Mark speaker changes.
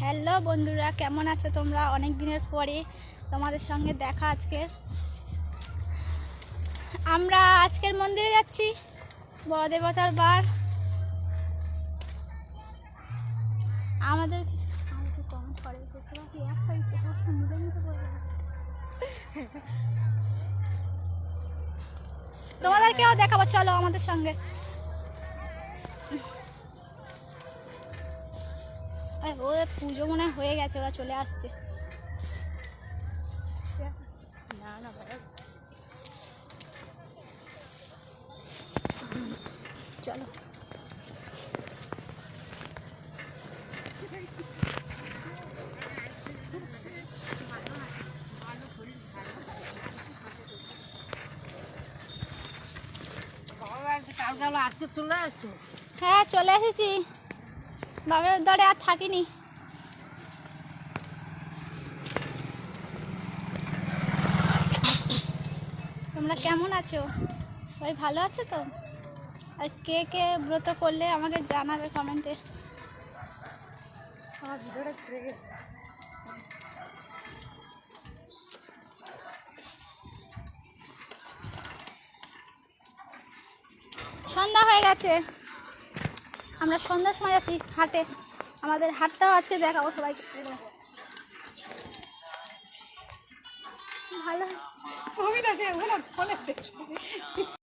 Speaker 1: Hello বন্ধুরা, কেমন আছো তোমরা? অনেক দিনের পরে তোমাদের সঙ্গে দেখা আজকের। আমরা আজকের মন্দিরে যাচ্ছি, বড় দেবতার বার। আমাদের কমেন্ট করে তোমাদেরকেও দেখাবো, চলো আমাদের সঙ্গে। ওদের পুজো মনে হয়ে গেছে, ওরা চলে আসছে। না না ভাই, চলো। হ্যাঁ, চলে এসেছি। বাবার দরে আর থাকিনি। তোমরা কেমন আছো? সবাই ভালো আছো তো? আর কে কে ব্রত করলে আমাকে জানাবে কমেন্টে। সন্ধ্যা হয়ে গেছে, আমরা সন্ধ্যার সময় যাচ্ছি হাটে। আমাদের হাটটাও আজকে দেখাবো সবাইকে। ভালো